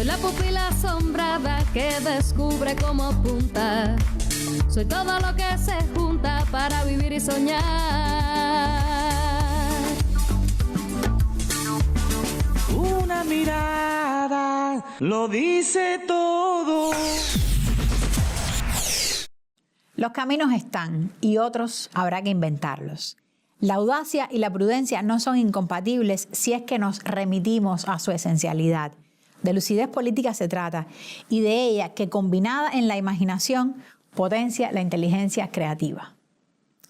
Soy la pupila asombrada que descubre cómo punta. Soy todo lo que se junta para vivir y soñar. Una mirada lo dice todo. Los caminos están y otros habrá que inventarlos. La audacia y la prudencia no son incompatibles si es que nos remitimos a su esencialidad. De lucidez política se trata y de ella que combinada en la imaginación potencia la inteligencia creativa.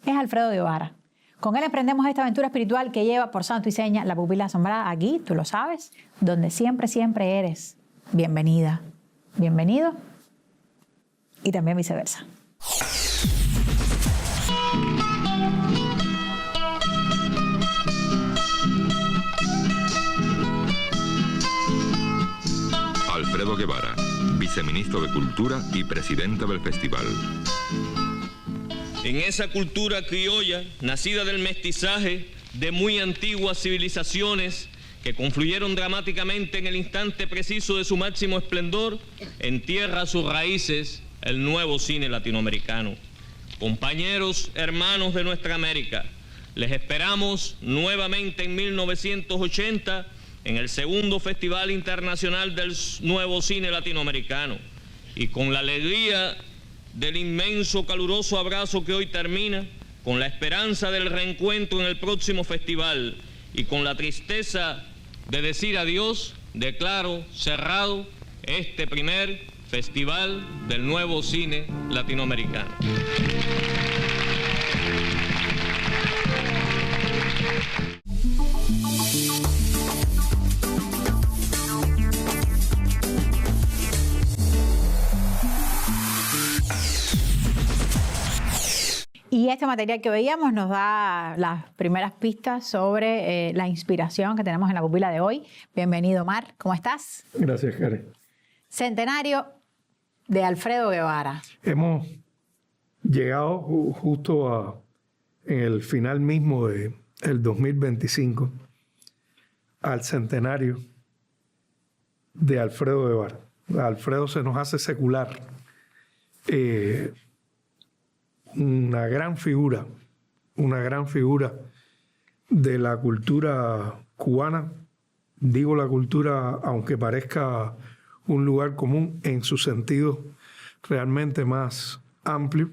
Es Alfredo Guevara. Con él emprendemos esta aventura espiritual que lleva por santo y seña la pupila asombrada aquí, tú lo sabes, donde siempre, siempre eres bienvenida, bienvenido y también viceversa. Alfredo Guevara, viceministro de Cultura y presidente del festival. En esa cultura criolla, nacida del mestizaje de muy antiguas civilizaciones que confluyeron dramáticamente en el instante preciso de su máximo esplendor, entierra sus raíces el nuevo cine latinoamericano. Compañeros, hermanos de nuestra América, les esperamos nuevamente en 1980 en el segundo Festival Internacional del Nuevo Cine Latinoamericano y con la alegría del inmenso caluroso abrazo que hoy termina, con la esperanza del reencuentro en el próximo festival y con la tristeza de decir adiós, declaro cerrado este primer Festival del Nuevo Cine Latinoamericano. Y este material que veíamos nos da las primeras pistas sobre la inspiración que tenemos en la pupila de hoy. Bienvenido, Omar. ¿Cómo estás? Gracias, Karen. Centenario de Alfredo Guevara. Hemos llegado justo en el final mismo del 2025 al centenario de Alfredo Guevara. Alfredo se nos hace secular. Una gran figura de la cultura cubana. Digo la cultura, aunque parezca un lugar común, en su sentido realmente más amplio.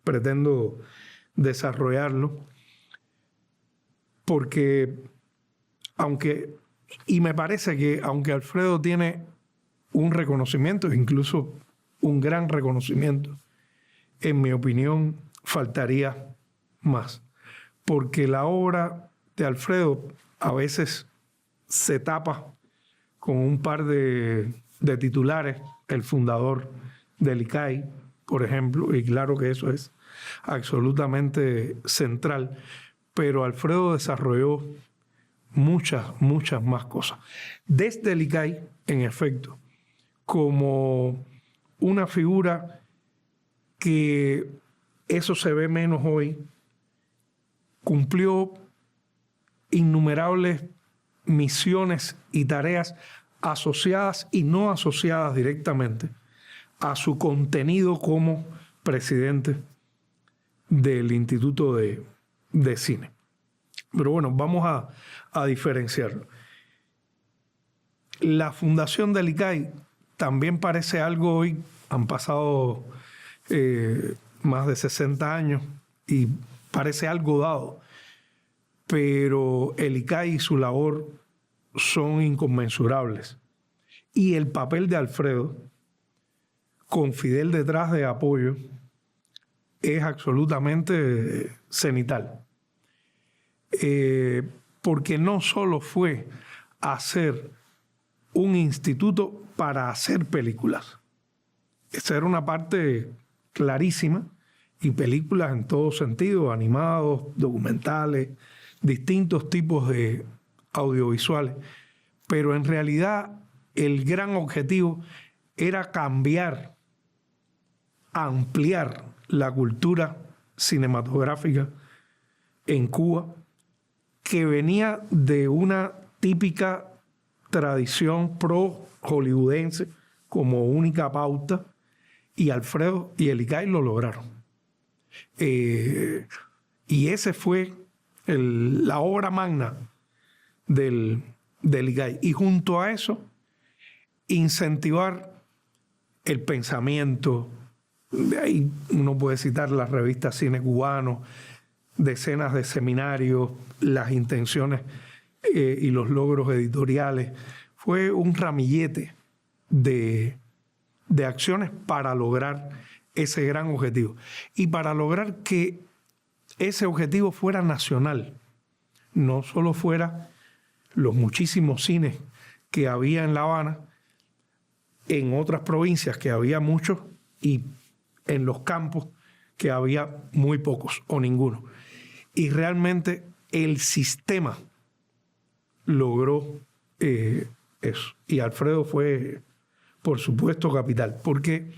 Pretendo desarrollarlo, porque me parece que aunque Alfredo tiene un reconocimiento, incluso un gran reconocimiento, en mi opinión, faltaría más. Porque la obra de Alfredo a veces se tapa con un par de titulares. El fundador del ICAI, por ejemplo, y claro que eso es absolutamente central. Pero Alfredo desarrolló muchas más cosas. Desde el ICAI, en efecto, como una figura que eso se ve menos hoy, cumplió innumerables misiones y tareas asociadas y no asociadas directamente a su contenido como presidente del Instituto de Cine. Pero bueno, vamos a diferenciarlo. La fundación del ICAI también parece algo hoy, han pasado más de 60 años y parece algo dado, pero el ICAI y su labor son inconmensurables. Y el papel de Alfredo, con Fidel detrás de apoyo, es absolutamente cenital. Porque no solo fue hacer un instituto para hacer películas. Esa era una parte clarísima, y películas en todo sentido, animados, documentales, distintos tipos de audiovisuales. Pero en realidad el gran objetivo era cambiar, ampliar la cultura cinematográfica en Cuba, que venía de una típica tradición pro-hollywoodense como única pauta, y Alfredo y el ICAI lo lograron. Y ese fue la obra magna del ICAI. Y junto a eso, incentivar el pensamiento. De ahí uno puede citar la revista Cine Cubano, decenas de seminarios, las intenciones y los logros editoriales. Fue un ramillete de acciones para lograr ese gran objetivo. Y para lograr que ese objetivo fuera nacional, no solo fuera los muchísimos cines que había en La Habana, en otras provincias que había muchos, y en los campos que había muy pocos o ninguno. Y realmente el sistema logró eso. Y Alfredo fue, por supuesto, capital, porque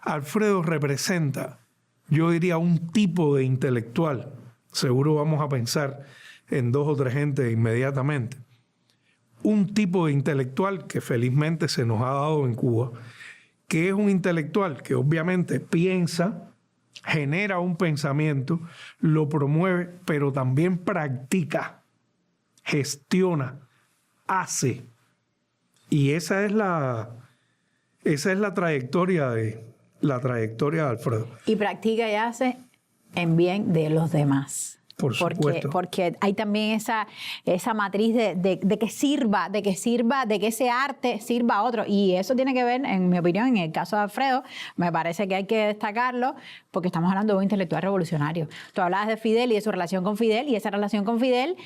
Alfredo representa, yo diría, un tipo de intelectual. Seguro vamos a pensar en 2 o 3 gente inmediatamente. Un tipo de intelectual que felizmente se nos ha dado en Cuba, que es un intelectual que obviamente piensa, genera un pensamiento, lo promueve, pero también practica, gestiona, hace. Y esa es la trayectoria de Alfredo. Y practica y hace en bien de los demás. Por supuesto. Porque hay también esa matriz de que sirva, de que ese arte sirva a otro. Y eso tiene que ver, en mi opinión, en el caso de Alfredo, me parece que hay que destacarlo, porque estamos hablando de un intelectual revolucionario. Tú hablabas de Fidel y de su relación con Fidel, y esa relación con Fidel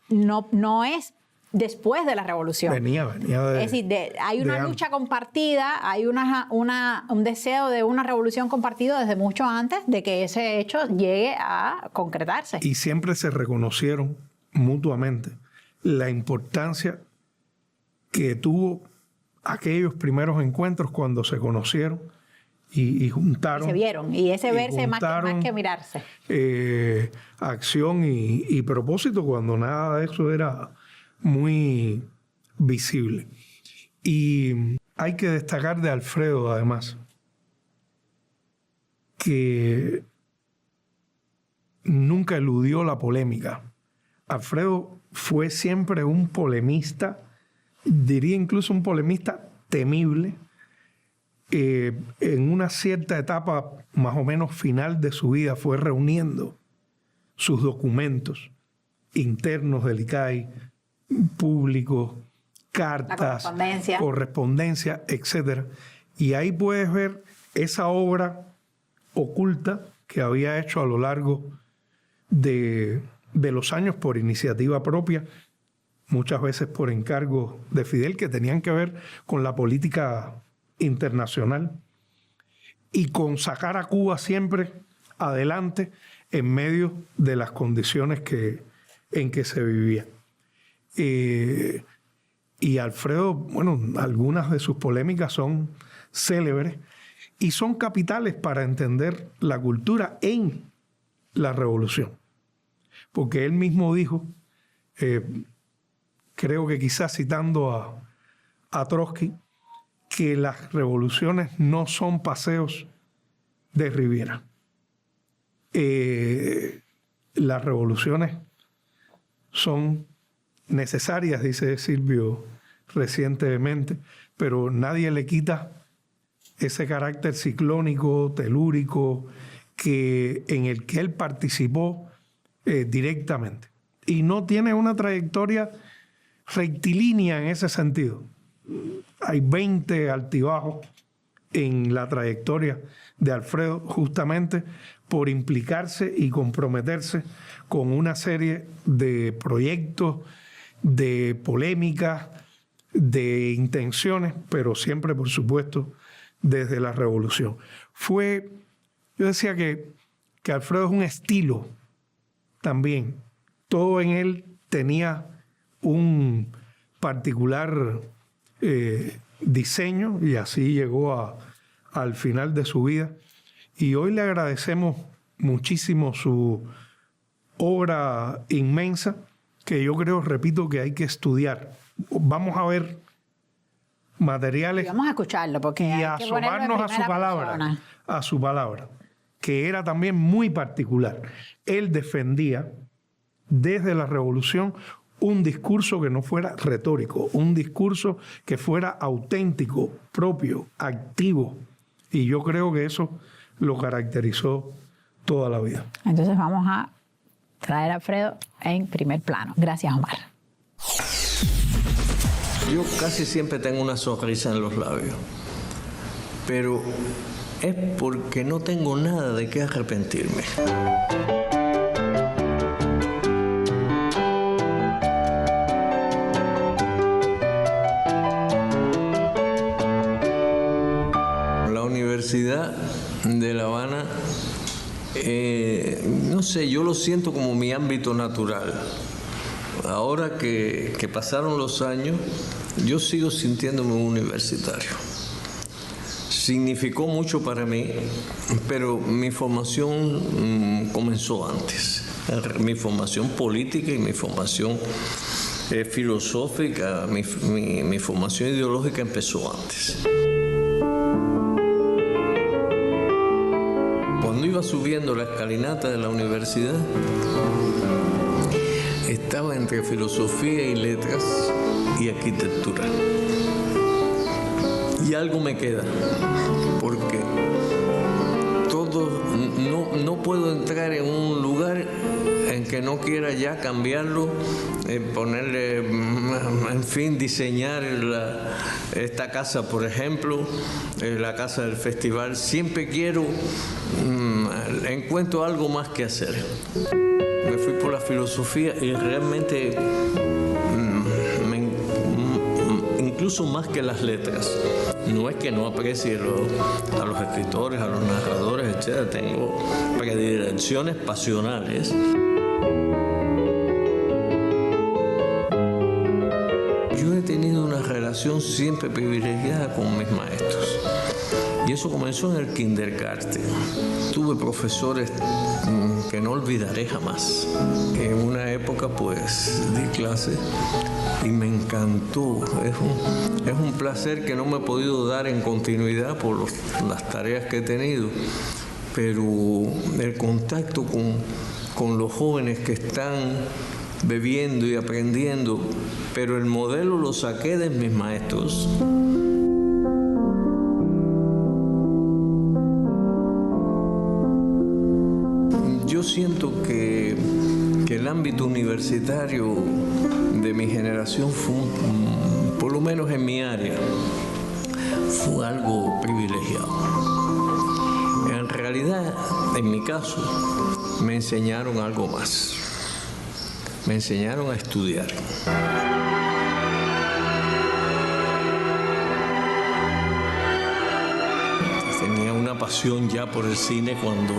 no es después de la revolución. Venía de... Es decir, hay una lucha compartida, hay un deseo de una revolución compartida desde mucho antes de que ese hecho llegue a concretarse. Y siempre se reconocieron mutuamente la importancia que tuvo aquellos primeros encuentros cuando se conocieron y juntaron. Y se vieron, y ese verse más que mirarse. Acción y propósito, cuando nada de eso era muy visible. Y hay que destacar de Alfredo, además, que nunca eludió la polémica. Alfredo fue siempre un polemista, diría incluso un polemista temible. En una cierta etapa más o menos final de su vida fue reuniendo sus documentos internos del ICAI, públicos, cartas, correspondencia, etc. Y ahí puedes ver esa obra oculta que había hecho a lo largo de los años por iniciativa propia, muchas veces por encargo de Fidel, que tenían que ver con la política internacional y con sacar a Cuba siempre adelante en medio de las condiciones en que se vivía. Y Alfredo, bueno, algunas de sus polémicas son célebres y son capitales para entender la cultura en la revolución. Porque él mismo dijo, creo que quizás citando a Trotsky, que las revoluciones no son paseos de Riviera. Las revoluciones son necesarias, dice Silvio recientemente, pero nadie le quita ese carácter ciclónico, telúrico, en el que él participó directamente. Y no tiene una trayectoria rectilínea en ese sentido. Hay 20 altibajos en la trayectoria de Alfredo, justamente por implicarse y comprometerse con una serie de proyectos, de polémicas, de intenciones, pero siempre, por supuesto, desde la revolución. Yo decía que Alfredo es un estilo también. Todo en él tenía un particular diseño, y así llegó al final de su vida. Y hoy le agradecemos muchísimo su obra inmensa, que yo creo, repito, que hay que estudiar. Vamos a ver materiales Vamos a escucharlo porque y hay que ponerlo en asomarnos a su primera palabra, persona. a su palabra, que era también muy particular. Él defendía desde la revolución un discurso que no fuera retórico, un discurso que fuera auténtico, propio, activo. Y yo creo que eso lo caracterizó toda la vida. Entonces vamos a traer a Alfredo en primer plano. Gracias, Omar. Yo casi siempre tengo una sonrisa en los labios, pero es porque no tengo nada de qué arrepentirme. La Universidad de La Habana, no sé, yo lo siento como mi ámbito natural. Ahora que pasaron los años, yo sigo sintiéndome un universitario. Significó mucho para mí, pero mi formación comenzó antes. Mi formación política y mi formación filosófica, mi formación ideológica empezó antes. Cuando iba subiendo la escalinata de la universidad, estaba entre filosofía y letras y arquitectura. Y algo me queda, porque no puedo entrar en un lugar en que no quiera ya cambiarlo, ponerle, en fin, diseñar esta casa, por ejemplo, la casa del festival. Siempre quiero, encuentro algo más que hacer. Me fui por la filosofía y realmente, incluso más que las letras, no es que no aprecie a los escritores, a los narradores, etc. Tengo predilecciones pasionales. Yo he tenido una relación siempre privilegiada con mis maestros. Y eso comenzó en el kindergarten. Tuve profesores que no olvidaré jamás. En una época, pues, di clase y me encantó. Es un placer que no me he podido dar en continuidad por las tareas que he tenido. Pero el contacto con los jóvenes que están bebiendo y aprendiendo, pero el modelo lo saqué de mis maestros. Yo siento que el ámbito universitario de mi generación fue, por lo menos en mi área, fue algo privilegiado. En realidad, en mi caso, me enseñaron algo más. Me enseñaron a estudiar. Tenía una pasión ya por el cine cuando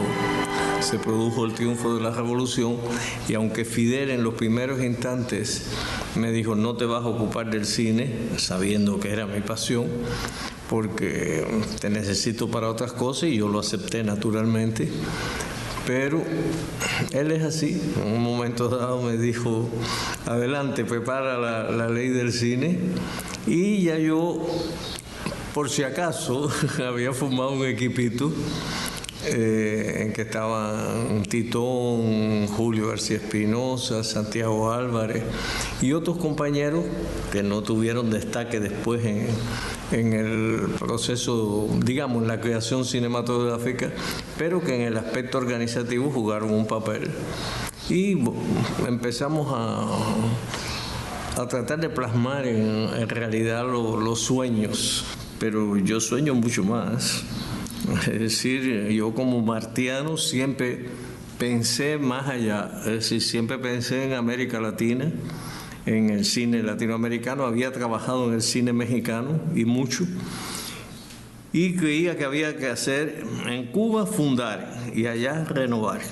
se produjo el triunfo de la revolución, y aunque Fidel en los primeros instantes me dijo no te vas a ocupar del cine, sabiendo que era mi pasión, porque te necesito para otras cosas, y yo lo acepté naturalmente, pero él es así. En un momento dado me dijo adelante, prepara la ley del cine, y ya yo, por si acaso, había formado un equipito en que estaban Titón, Julio García Espinosa, Santiago Álvarez y otros compañeros que no tuvieron destaque después en el proceso, digamos, en la creación cinematográfica, pero que en el aspecto organizativo jugaron un papel. Y empezamos a tratar de plasmar en realidad los sueños, pero yo sueño mucho más. Es decir, yo como martiano siempre pensé más allá, es decir, siempre pensé en América Latina, en el cine latinoamericano, había trabajado en el cine mexicano y mucho, y creía que había que hacer en Cuba fundar y allá renovar.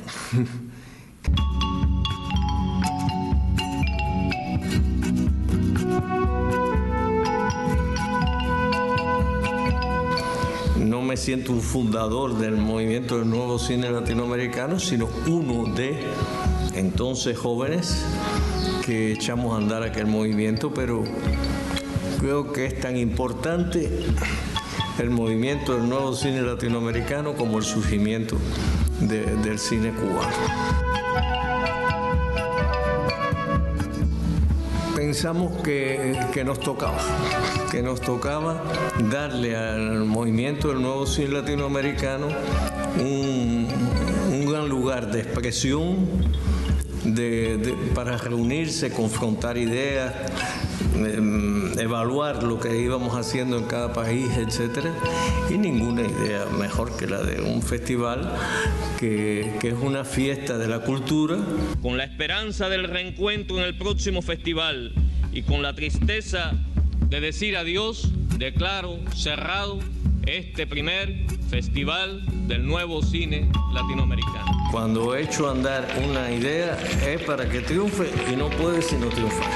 No me siento un fundador del movimiento del nuevo cine latinoamericano, sino uno de entonces jóvenes que echamos a andar aquel movimiento, pero creo que es tan importante el movimiento del nuevo cine latinoamericano como el surgimiento del cine cubano. Pensamos que nos tocaba darle al movimiento del nuevo cine latinoamericano un gran lugar de expresión, para reunirse, confrontar ideas, evaluar lo que íbamos haciendo en cada país, etcétera, y ninguna idea mejor que la de un festival que es una fiesta de la cultura. Con la esperanza del reencuentro en el próximo festival y con la tristeza de decir adiós, declaro cerrado este primer Festival del Nuevo Cine Latinoamericano. Cuando echo a andar una idea es para que triunfe y no puede sino triunfar.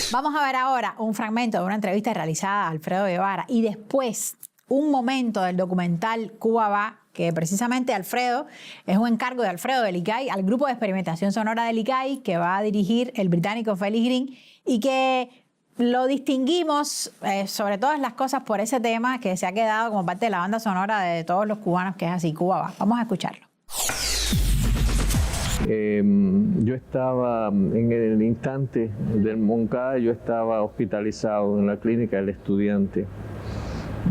Vamos a ver ahora un fragmento de una entrevista realizada a Alfredo Guevara y después un momento del documental Cuba Va, que precisamente Alfredo es un encargo de Alfredo del ICAI al grupo de experimentación sonora del ICAI que va a dirigir el británico Felix Green y que lo distinguimos sobre todas las cosas por ese tema que se ha quedado como parte de la banda sonora de todos los cubanos, que es así, Cuba Va. Vamos a escucharlo. Yo estaba en el instante del Moncada, yo estaba hospitalizado en la clínica del Estudiante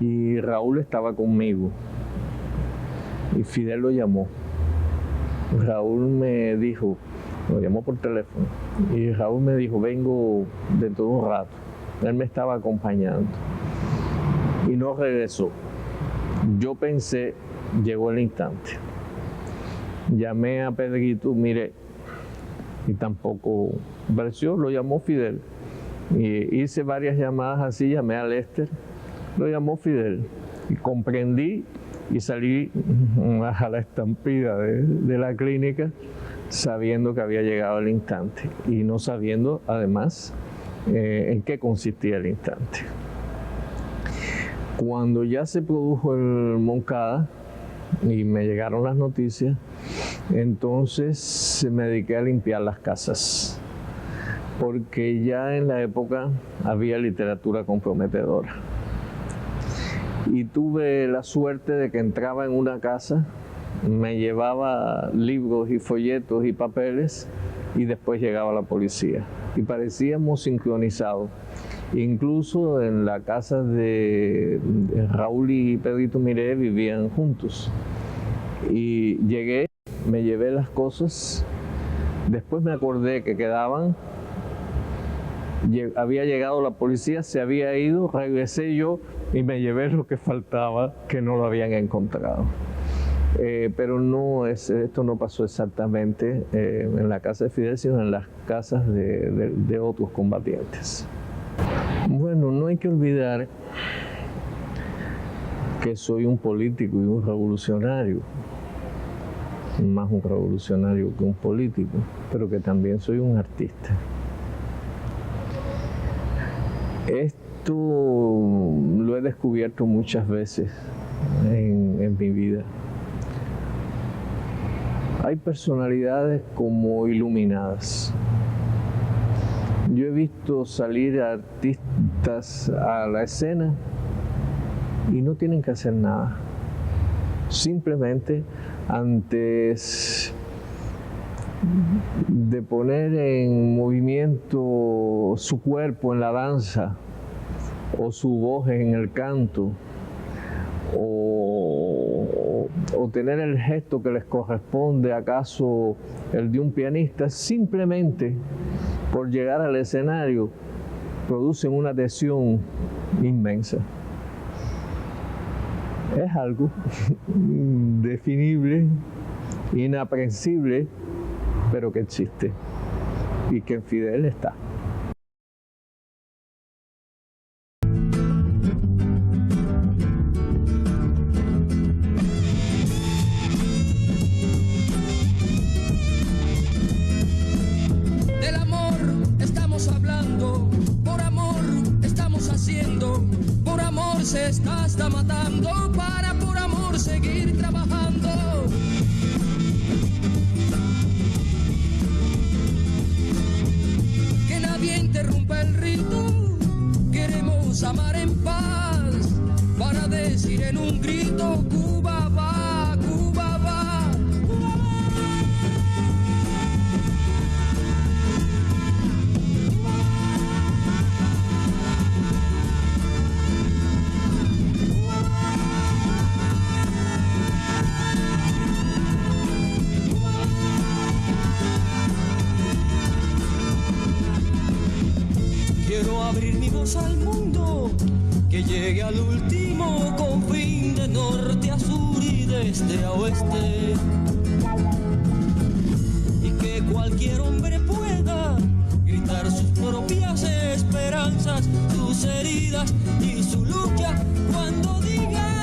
y Raúl estaba conmigo y Fidel lo llamó. Raúl me dijo, lo llamó por teléfono y Raúl me dijo, vengo dentro de un rato. Él me estaba acompañando y no regresó. Yo pensé, llegó el instante. Llamé a Pedrito, mire, y tampoco apareció, lo llamó Fidel. Y hice varias llamadas así, llamé a Lester, lo llamó Fidel. Y comprendí y salí a la estampida de la clínica sabiendo que había llegado el instante y no sabiendo además en qué consistía el instante. Cuando ya se produjo el Moncada y me llegaron las noticias, entonces me dediqué a limpiar las casas, porque ya en la época había literatura comprometedora. Y tuve la suerte de que entraba en una casa, me llevaba libros y folletos y papeles y después llegaba la policía. Y parecíamos sincronizados. Incluso en la casa de Raúl y Pedrito Miré vivían juntos. Y llegué, me llevé las cosas, después me acordé que quedaban, había llegado la policía, se había ido, regresé yo y me llevé lo que faltaba, que no lo habían encontrado. Pero no esto no pasó exactamente en la casa de Fidel, sino en las casas de otros combatientes. Bueno, no hay que olvidar que soy un político y un revolucionario, más un revolucionario que un político, pero que también soy un artista. Esto lo he descubierto muchas veces en mi vida. Hay personalidades como iluminadas. Yo he visto salir artistas a la escena y no tienen que hacer nada. Simplemente antes de poner en movimiento su cuerpo en la danza o su voz en el canto o tener el gesto que les corresponde, acaso el de un pianista, simplemente por llegar al escenario producen una adhesión inmensa. Es algo indefinible, inaprensible, pero que existe y que en Fidel está. Se está hasta matando para por amor seguir trabajando. Que nadie interrumpa el rito, queremos amar en paz, para decir en un grito, Cuba va, Cuba va, Cuba va. Quiero abrir mi voz al mundo, que llegue al último confín, de norte a sur y de este a oeste, y que cualquier hombre pueda gritar sus propias esperanzas, sus heridas y su lucha cuando diga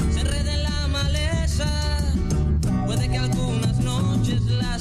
se enrede en la maleza, puede que algunas noches la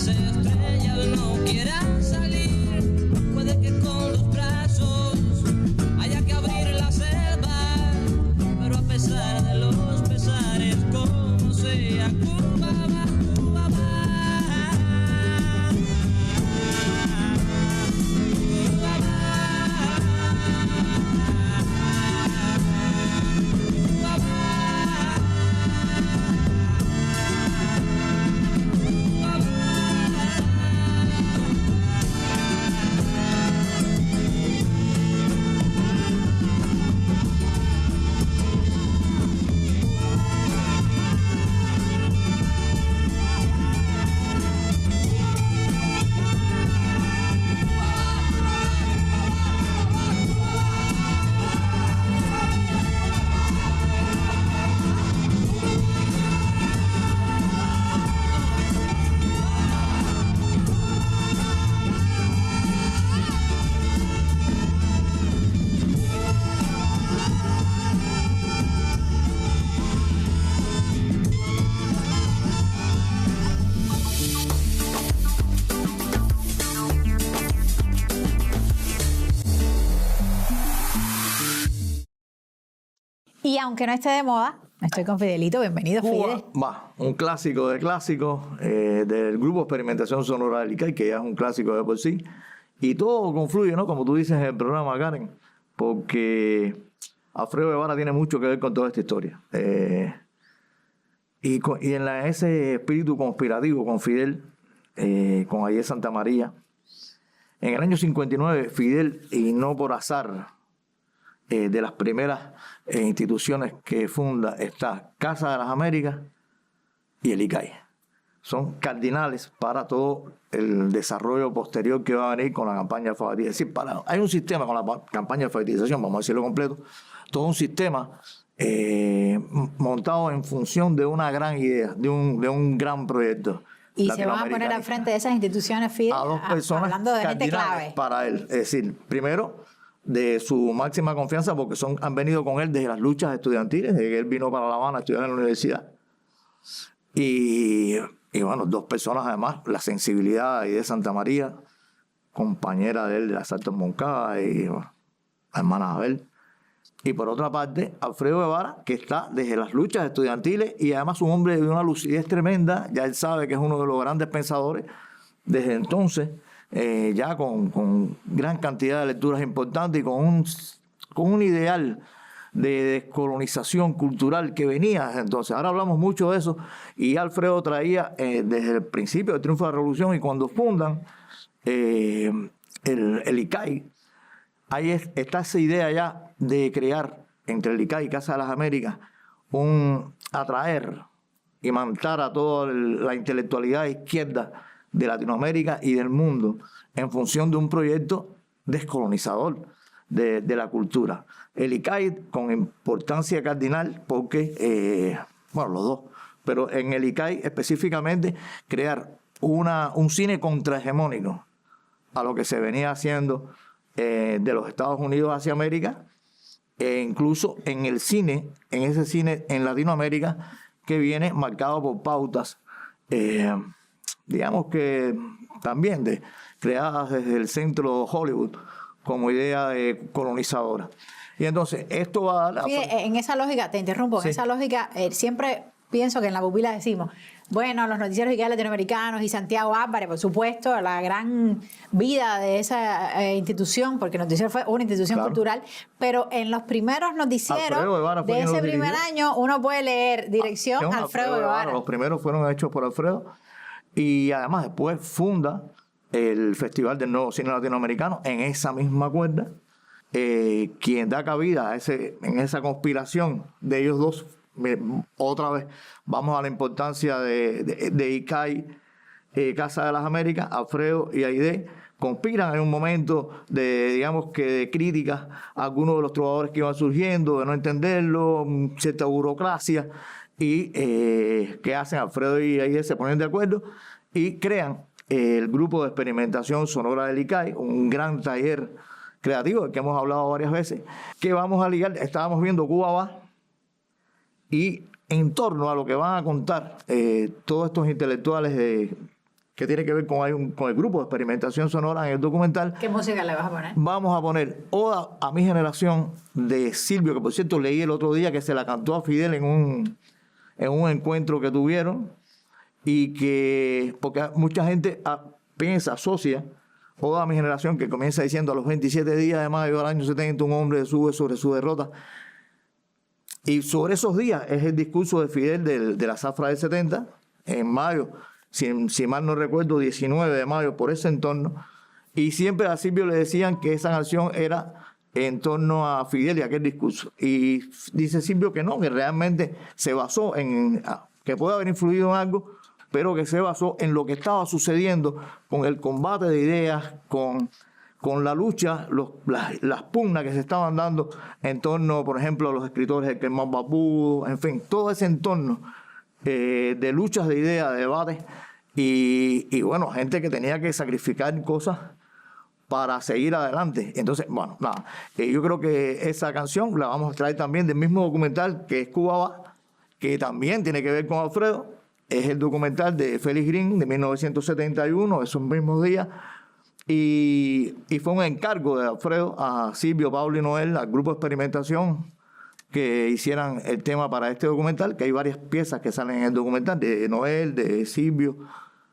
Y aunque no esté de moda, estoy con Fidelito. Bienvenido, Fidel. Cuba, un clásico de clásicos del grupo Experimentación Sonora del ICAI, que ya es un clásico de por sí. Y todo confluye, ¿no? Como tú dices en el programa, Karen, porque Alfredo Guevara tiene mucho que ver con toda esta historia. Y en ese espíritu conspirativo con Fidel, con Ayer Santa María, en el año 59, Fidel, y no por azar, de las primeras instituciones que funda está Casa de las Américas y el ICAI. Son cardinales para todo el desarrollo posterior que va a venir con la campaña de alfabetización. Es decir, hay un sistema con la campaña de alfabetización, vamos a decirlo completo, todo un sistema montado en función de una gran idea, de un gran proyecto. Y se van a poner al frente de esas instituciones, Fidel, a dos personas hablando de gente clave. Para él. Es decir, primero, de su máxima confianza, porque han venido con él desde las luchas estudiantiles, desde que él vino para La Habana a estudiar en la universidad. Y bueno, dos personas además, la sensibilidad de Santa María, compañera de él de las Artes Moncada, y bueno, la hermana Abel. Y por otra parte, Alfredo Guevara, que está desde las luchas estudiantiles y además un hombre de una lucidez tremenda. Ya él sabe que es uno de los grandes pensadores desde entonces, ya con gran cantidad de lecturas importantes y con un ideal de descolonización cultural que venía entonces. Ahora hablamos mucho de eso, y Alfredo traía desde el principio del triunfo de la Revolución, y cuando fundan el ICAI, ahí está esa idea ya de crear entre el ICAI y Casa de las Américas atraer y mantar a toda la intelectualidad izquierda de Latinoamérica y del mundo en función de un proyecto descolonizador de la cultura. El ICAI con importancia cardinal porque, bueno, los dos, pero en el ICAI específicamente crear un cine contrahegemónico a lo que se venía haciendo de los Estados Unidos hacia América, e incluso en ese cine en Latinoamérica, que viene marcado por pautas, digamos que también creadas desde el centro de Hollywood como idea colonizadora. Y entonces esto va a dar... Sí, en esa lógica, te interrumpo, Sí. en esa lógica siempre pienso que en la pupila decimos, bueno, los noticieros latinoamericanos y Santiago Álvarez, por supuesto, la gran vida de esa institución, porque el noticiero fue una institución cultural, pero en los primeros noticieros de ese primer año uno puede leer dirección Alfredo Guevara. Los primeros fueron hechos por Alfredo, y además después funda el Festival del Nuevo Cine Latinoamericano en esa misma cuerda. Quien da cabida en esa conspiración de ellos dos. Otra vez vamos a la importancia de ICAI, Casa de las Américas. Alfredo y Aide conspiran en un momento de crítica a algunos de los trovadores que iban surgiendo, de no entenderlo, cierta burocracia, y ¿qué hacen? Alfredo y Aide se ponen de acuerdo y crean el grupo de experimentación sonora del ICAI, un gran taller creativo del que hemos hablado varias veces, que vamos a ligar. Estábamos viendo Cuba Va, y en torno a lo que van a contar todos estos intelectuales que tiene que ver con el grupo de experimentación sonora en el documental. ¿Qué música le vas a poner? Vamos a poner Oda a mi generación de Silvio, que por cierto leí el otro día que se la cantó a Fidel en un encuentro que tuvieron, y que, porque mucha gente asocia Oda a mi generación, que comienza diciendo: a los 27 días de mayo del año 70 un hombre sube sobre su derrota. Y sobre esos días es el discurso de Fidel de la zafra del 70, en mayo, si mal no recuerdo, 19 de mayo, por ese entorno. Y siempre a Silvio le decían que esa canción era en torno a Fidel y aquel discurso. Y dice Silvio que no, que realmente se basó que puede haber influido en algo, pero que se basó en lo que estaba sucediendo con el combate de ideas, con la lucha, las pugnas que se estaban dando en torno, por ejemplo, a los escritores de Kermán Bapudo, en fin, todo ese entorno de luchas de ideas, de debates, y bueno, gente que tenía que sacrificar cosas para seguir adelante. Entonces, bueno, nada, yo creo que esa canción la vamos a traer también del mismo documental que es Cuba Va, que también tiene que ver con Alfredo. Es el documental de Félix Green de 1971, esos mismos días. Y fue un encargo de Alfredo a Silvio, Pablo y Noel, al grupo de experimentación, que hicieran el tema para este documental, que hay varias piezas que salen en el documental, de Noel, de Silvio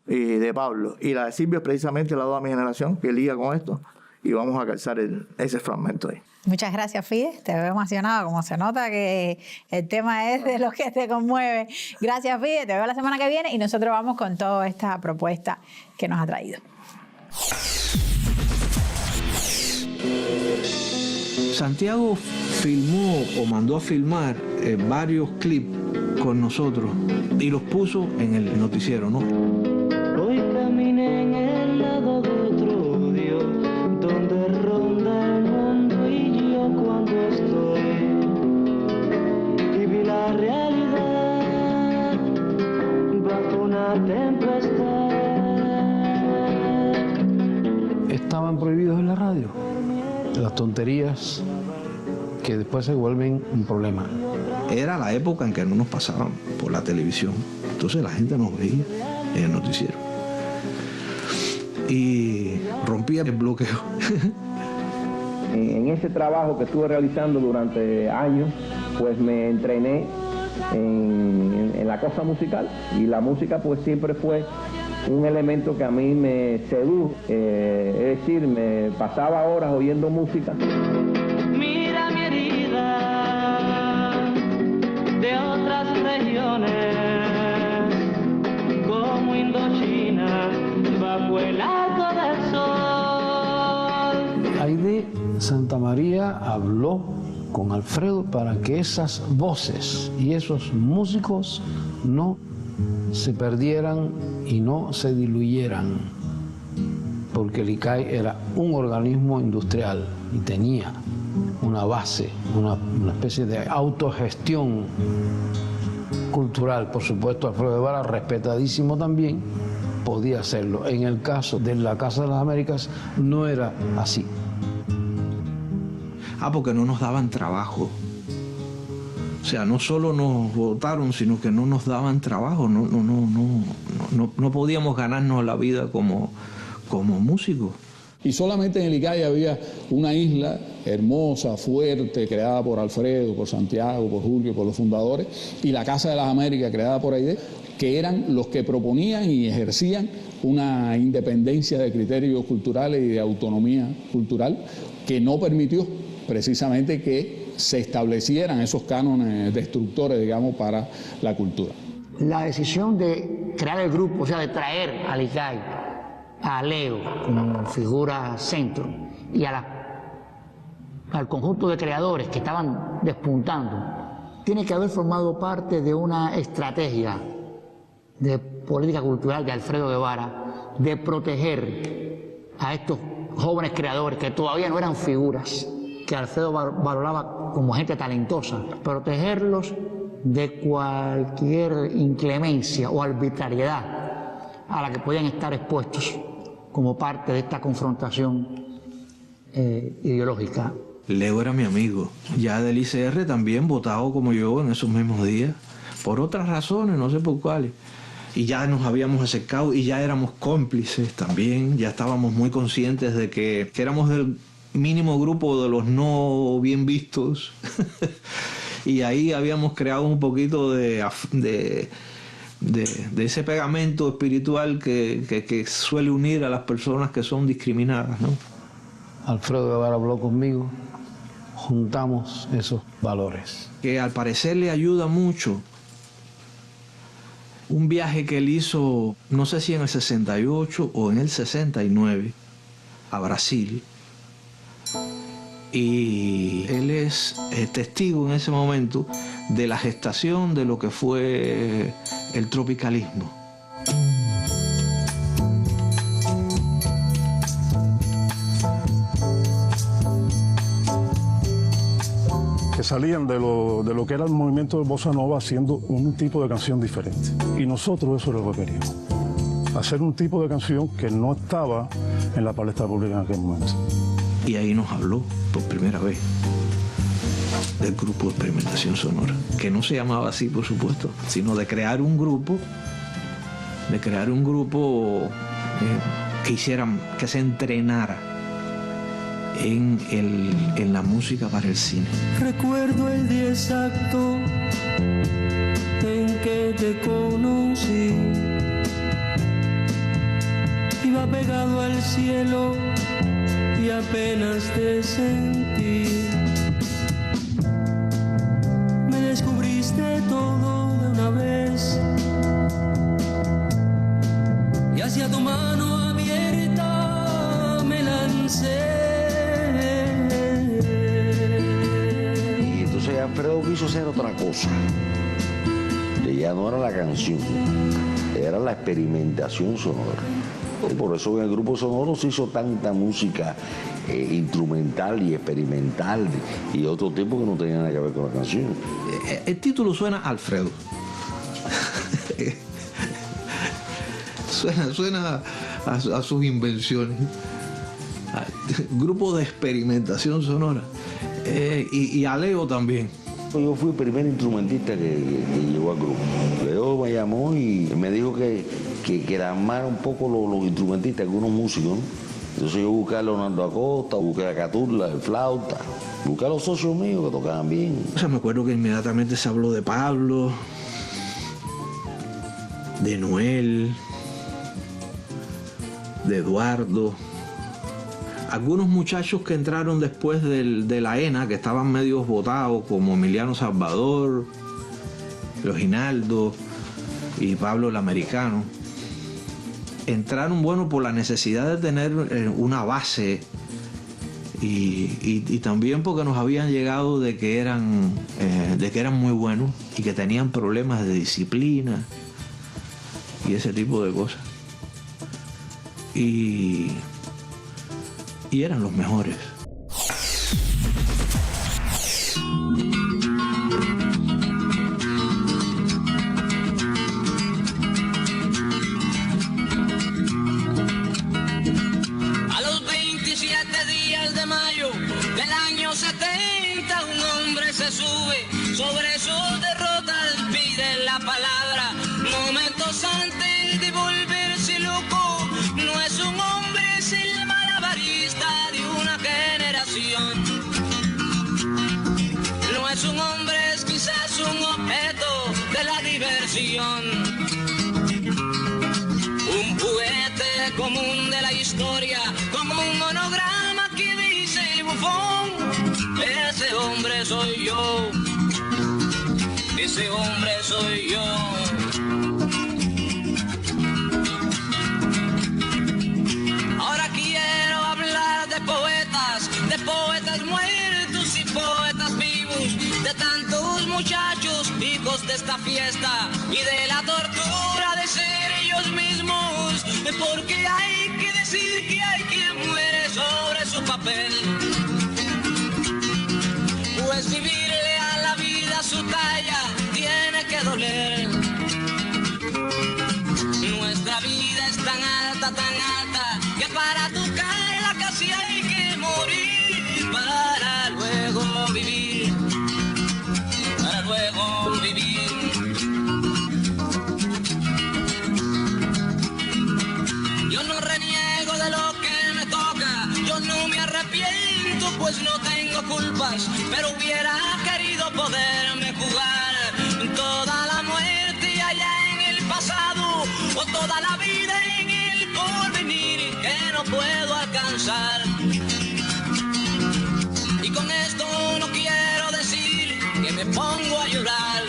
y de Pablo. Y la de Silvio es precisamente la Oda a mi generación, que liga con esto, y vamos a calzar ese fragmento ahí. Muchas gracias, Fide. Te veo emocionado, como se nota que el tema es de lo que te conmueve. Gracias, Fide. Te veo la semana que viene y nosotros vamos con toda esta propuesta que nos ha traído. Santiago filmó o mandó a filmar varios clips con nosotros y los puso en el noticiero, ¿no? Hoy caminé en el lado de otro Dios, donde ronda el mundo y yo cuando estoy, y vi la realidad bajo una tempestad. Estaban prohibidos en la radio las tonterías que después se vuelven un problema. Era la época en que no nos pasaban por la televisión, entonces la gente nos veía en el noticiero y rompía el bloqueo. En ese trabajo que estuve realizando durante años, pues me entrené en la cosa musical, y la música pues siempre fue un elemento que a mí me sedujo, es decir, me pasaba horas oyendo música. Mira mi herida de otras regiones, como Indochina, bajo el arco del sol. Aide Santamaría habló con Alfredo para que esas voces y esos músicos no se perdieran y no se diluyeran, porque el ICAI era un organismo industrial y tenía una base, una especie de autogestión cultural. Por supuesto, Alfredo Guevara, respetadísimo también, podía hacerlo. En el caso de la Casa de las Américas no era así. Porque no nos daban trabajo. O sea, no solo nos votaron, sino que no nos daban trabajo. No podíamos ganarnos la vida como músicos. Y solamente en el ICAI había una isla hermosa, fuerte, creada por Alfredo, por Santiago, por Julio, por los fundadores, y la Casa de las Américas, creada por Aide, que eran los que proponían y ejercían una independencia de criterios culturales y de autonomía cultural que no permitió precisamente que se establecieran esos cánones destructores, digamos, para la cultura. La decisión de crear el grupo, o sea, de traer al ICAI, a Leo como figura centro y al conjunto de creadores que estaban despuntando, tiene que haber formado parte de una estrategia de política cultural de Alfredo Guevara de proteger a estos jóvenes creadores que todavía no eran figuras, que Alfredo valoraba como gente talentosa, protegerlos de cualquier inclemencia o arbitrariedad a la que podían estar expuestos como parte de esta confrontación ideológica. Leo era mi amigo, ya del ICR también votado como yo en esos mismos días, por otras razones, no sé por cuáles. Y ya nos habíamos acercado y ya éramos cómplices también, ya estábamos muy conscientes de que éramos del mínimo grupo de los no bien vistos. Y ahí habíamos creado un poquito de ese pegamento espiritual que suele unir a las personas que son discriminadas, ¿no? Alfredo Guevara habló conmigo, juntamos esos valores. Que al parecer le ayuda mucho un viaje que él hizo, no sé si en el 68 o en el 69, a Brasil. Y él es testigo en ese momento de la gestación de lo que fue el tropicalismo. Que salían de lo que era el movimiento de Bossa Nova haciendo un tipo de canción diferente. Y nosotros eso es lo que queríamos. Hacer un tipo de canción que no estaba en la palestra pública en aquel momento. Y ahí nos habló por primera vez del grupo de experimentación sonora, que no se llamaba así, por supuesto, sino de crear un grupo, que se entrenara en la música para el cine. Recuerdo el día exacto en que te conocí. Iba pegado al cielo y apenas te sentí. Me descubriste todo de una vez y hacia tu mano abierta me lancé. Y entonces Alfredo quiso hacer otra cosa, que ya no era la canción, era la experimentación sonora. Y por eso en el grupo sonoro se hizo tanta música instrumental y experimental y otro tipo que no tenía nada que ver con la canción. El título suena a Alfredo. suena a sus invenciones. Grupo de experimentación sonora. Y a Leo también. Yo fui el primer instrumentista que llegó al grupo. Leo me llamó y me dijo que armara un poco los instrumentistas, algunos músicos, ¿no? Entonces yo busqué a Leonardo Acosta, busqué a Caturla, el flauta, busqué a los socios míos que tocaban bien. O sea, me acuerdo que inmediatamente se habló de Pablo, de Noel, de Eduardo. Algunos muchachos que entraron después de la ENA, que estaban medio botados, como Emiliano Salvador, Reginaldo y Pablo el Americano, entraron, bueno, por la necesidad de tener una base y también porque nos habían llegado de que eran muy buenos y que tenían problemas de disciplina y ese tipo de cosas. Y eran los mejores. A los 27 días de mayo del año 70, un hombre se sube sobre sus derrotas, pide la palabra. Momentos antes de volverse loco, no es un hombre, es el malabarista de una generación. No es un hombre, es quizás un objeto de la diversión. Un juguete común de la historia, como un monograma que dice el bufón. Ese hombre soy yo, ese hombre soy yo. Ahora quiero hablar de poetas muertos y poetas vivos, de tantos muchachos hijos de esta fiesta y de la tortura de ser ellos mismos, porque hay que decir que hay quien muere sobre su papel, pues vivirle a la vida su talla tiene que doler. Nuestra vida es tan alta, que para tocarla casi hay que morir para luego vivir, para luego vivir. Yo no reniego de lo que me toca, yo no me arrepiento, pues no tengo culpas, pero hubiera querido poderme jugar toda la muerte allá en el pasado, o toda la vida en el porvenir que no puedo alcanzar. Y con esto no quiero decir que me pongo a llorar.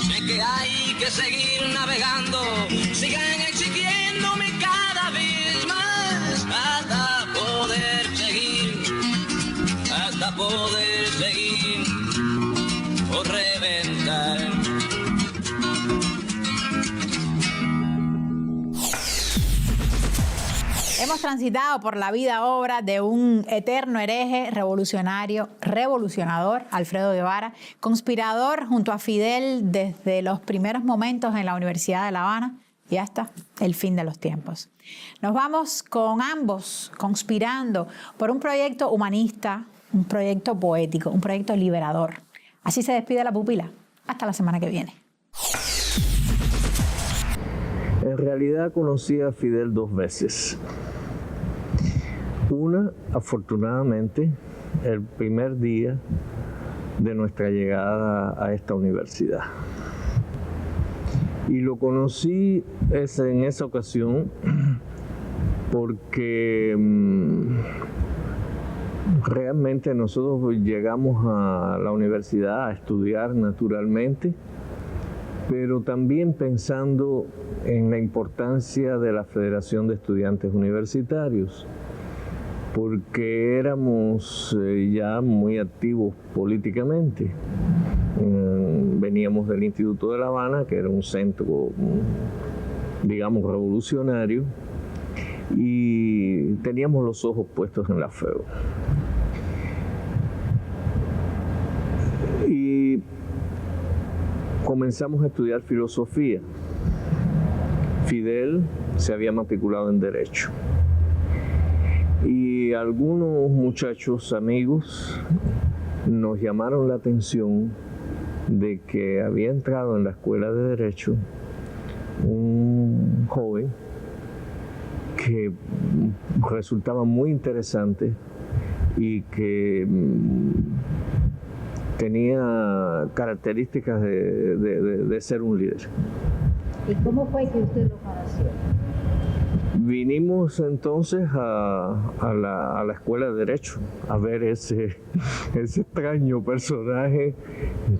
Sé que hay que seguir navegando, sigan exigiéndome cada vez más hasta poder seguir o reventar. Hemos transitado por la vida obra de un eterno hereje revolucionador, Alfredo Guevara, conspirador junto a Fidel desde los primeros momentos en la Universidad de La Habana y hasta el fin de los tiempos. Nos vamos con ambos conspirando por un proyecto humanista, un proyecto poético, un proyecto liberador. Así se despide La Pupila. Hasta la semana que viene. En realidad conocí a Fidel 2 veces. Una, afortunadamente, el primer día de nuestra llegada a esta universidad. Y lo conocí en esa ocasión porque realmente nosotros llegamos a la universidad a estudiar naturalmente, pero también pensando en la importancia de la Federación de Estudiantes Universitarios, porque éramos ya muy activos políticamente. Veníamos del Instituto de La Habana, que era un centro, digamos, revolucionario, y teníamos los ojos puestos en la FEU. Y comenzamos a estudiar filosofía. Fidel se había matriculado en Derecho. Y algunos muchachos amigos nos llamaron la atención de que había entrado en la escuela de Derecho un joven que resultaba muy interesante y que tenía características de ser un líder. ¿Y cómo fue que usted lo conoció? Vinimos entonces a la escuela de Derecho a ver ese extraño personaje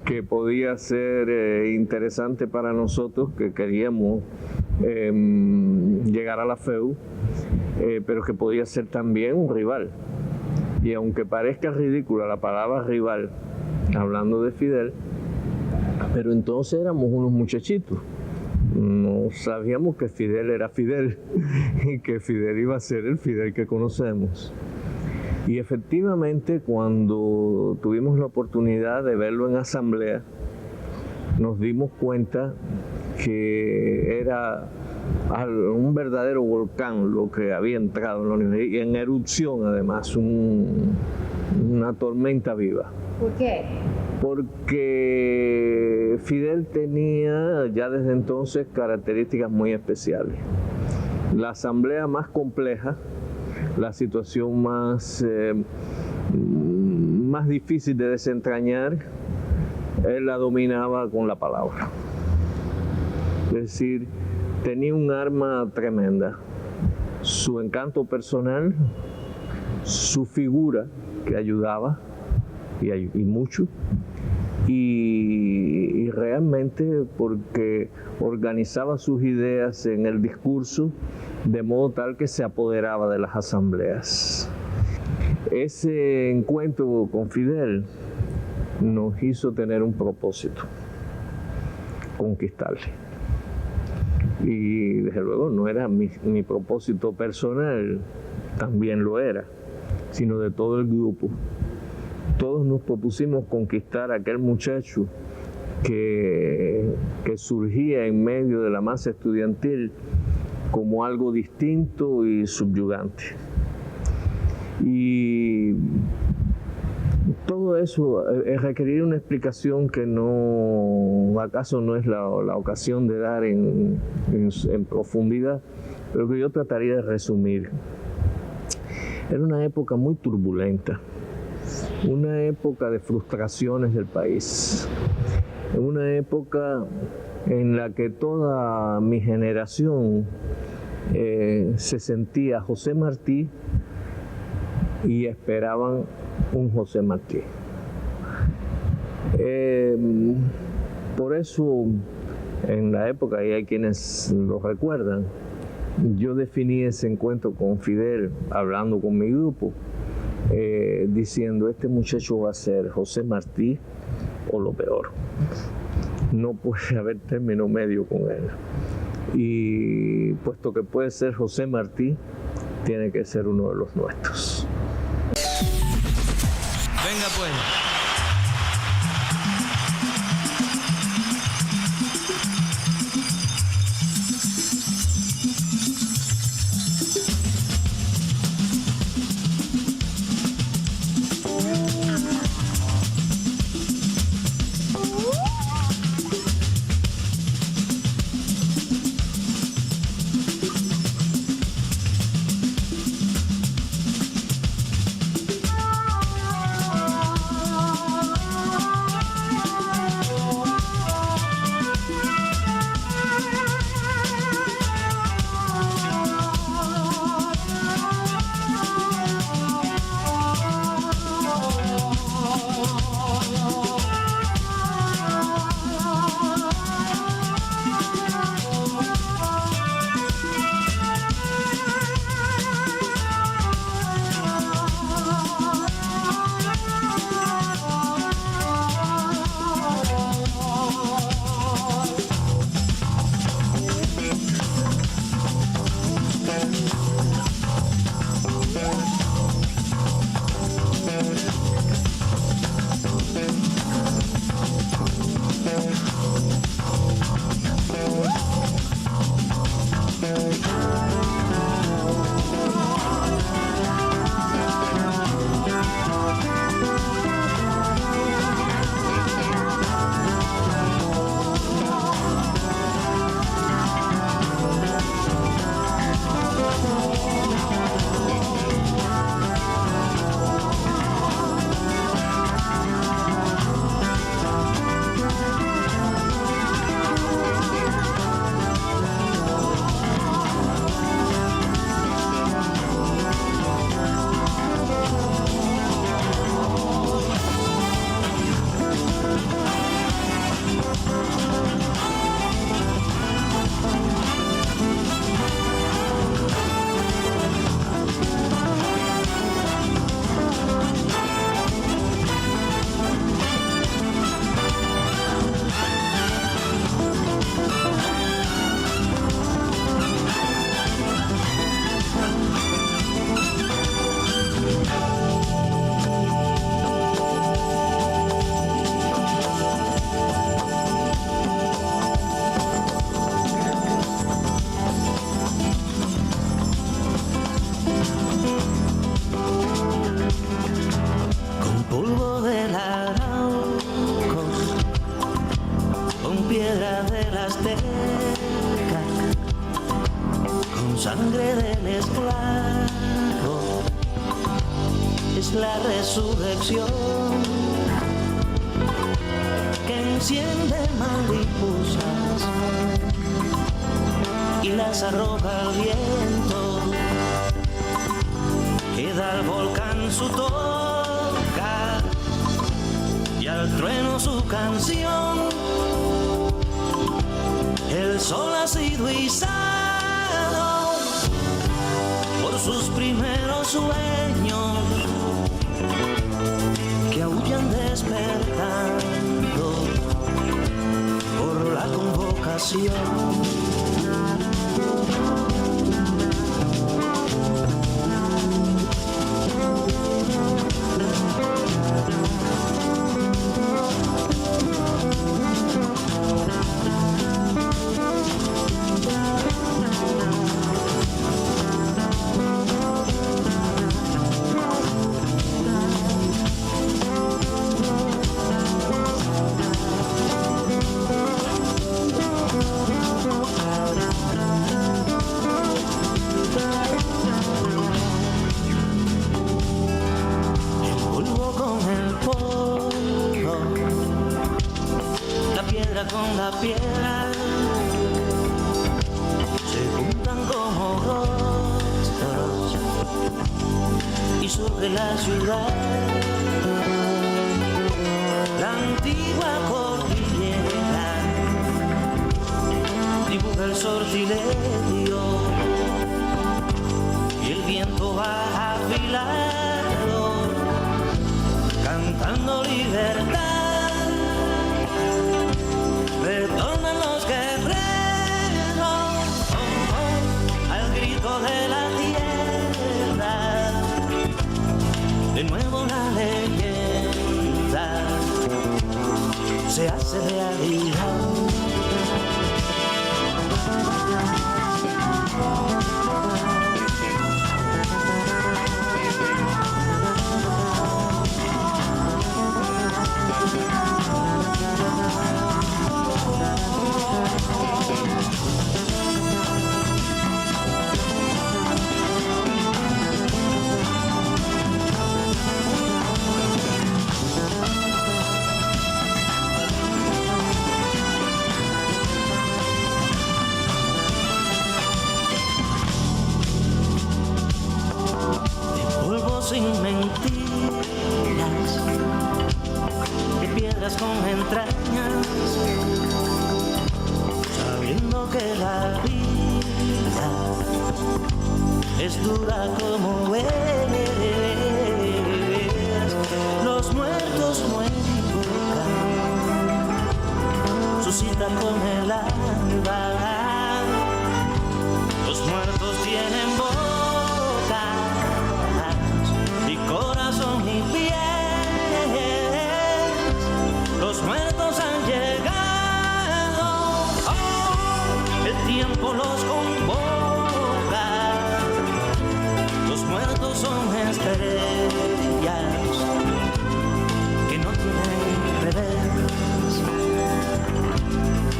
que podía ser interesante para nosotros, que queríamos llegar a la FEU, pero que podía ser también un rival. Y aunque parezca ridícula la palabra rival, hablando de Fidel, pero entonces éramos unos muchachitos. No sabíamos que Fidel era Fidel y que Fidel iba a ser el Fidel que conocemos. Y efectivamente, cuando tuvimos la oportunidad de verlo en asamblea, nos dimos cuenta que era un verdadero volcán lo que había entrado en la universidad, y en erupción además, una tormenta viva. ¿Por qué? Porque Fidel tenía ya desde entonces características muy especiales. La asamblea más compleja, la situación más difícil de desentrañar, él la dominaba con la palabra. Es decir, tenía un arma tremenda. Su encanto personal, su figura que ayudaba, y mucho, y realmente porque organizaba sus ideas en el discurso de modo tal que se apoderaba de las asambleas. Ese encuentro con Fidel nos hizo tener un propósito: conquistarle. Y desde luego no era mi propósito personal, también lo era, sino de todo el grupo. Todos nos propusimos conquistar a aquel muchacho que surgía en medio de la masa estudiantil como algo distinto y subyugante. Y todo eso requeriría una explicación que acaso no es la ocasión de dar en profundidad, pero que yo trataría de resumir. Era una época muy turbulenta. Una época de frustraciones del país, una época en la que toda mi generación se sentía José Martí y esperaban un José Martí. Por eso, en la época, y hay quienes lo recuerdan, yo definí ese encuentro con Fidel, hablando con mi grupo, diciendo: este muchacho va a ser José Martí o lo peor. No puede haber término medio con él. Y puesto que puede ser José Martí, tiene que ser uno de los nuestros. Venga pues. la resurrección que enciende mariposas y las arroja al viento, que da al volcán su toca y al trueno su canción. El sol ha sido izado por sus primeros sueños que aullan despertando por la convocación. Con la piedra se juntan como rostros y surge la ciudad, la antigua cordillera dibuja el sortilegio y el viento va afilado cantando libertad. Retornan los guerreros al grito de la tierra. De nuevo la leyenda se hace realidad. Sin mentiras, de piedras con entrañas, sabiendo que la vida es dura como es. Los muertos no equivocan, su cita con el alba. Los muertos tienen voz, corazón y pies, los muertos han llegado, oh, el tiempo los convoca, los muertos son estrellas que no tienen revés,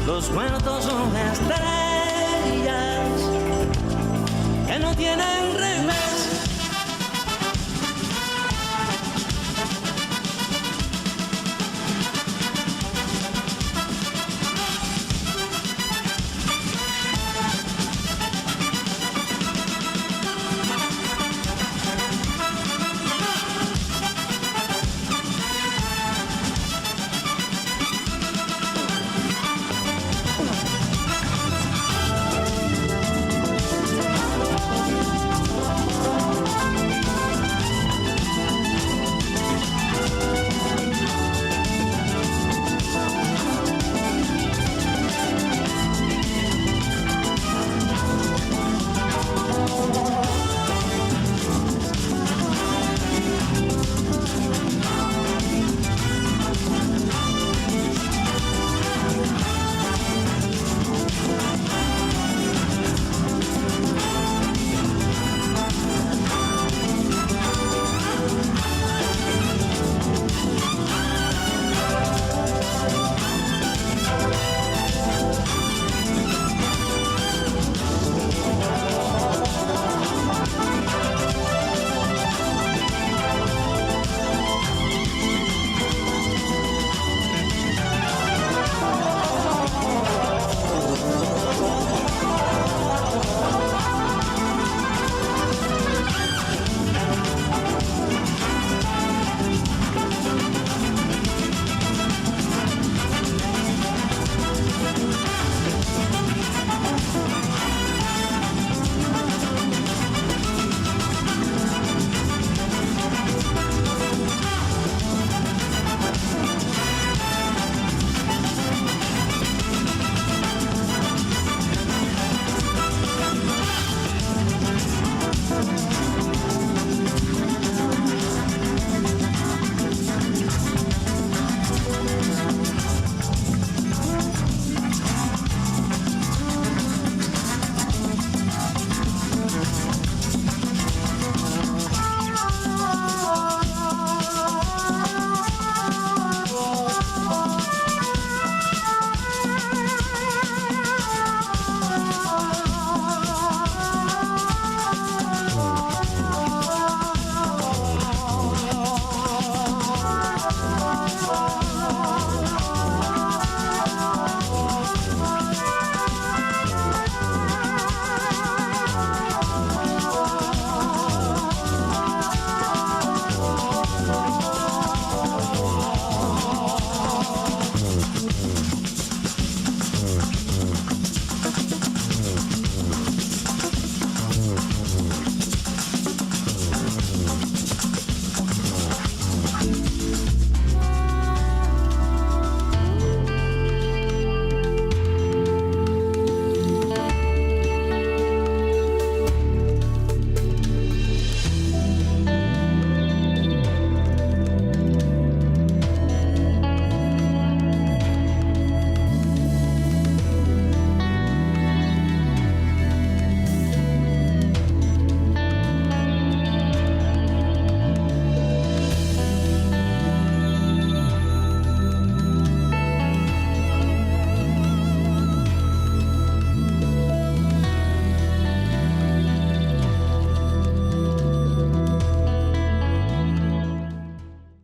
los muertos son estrellas que no tienen revés.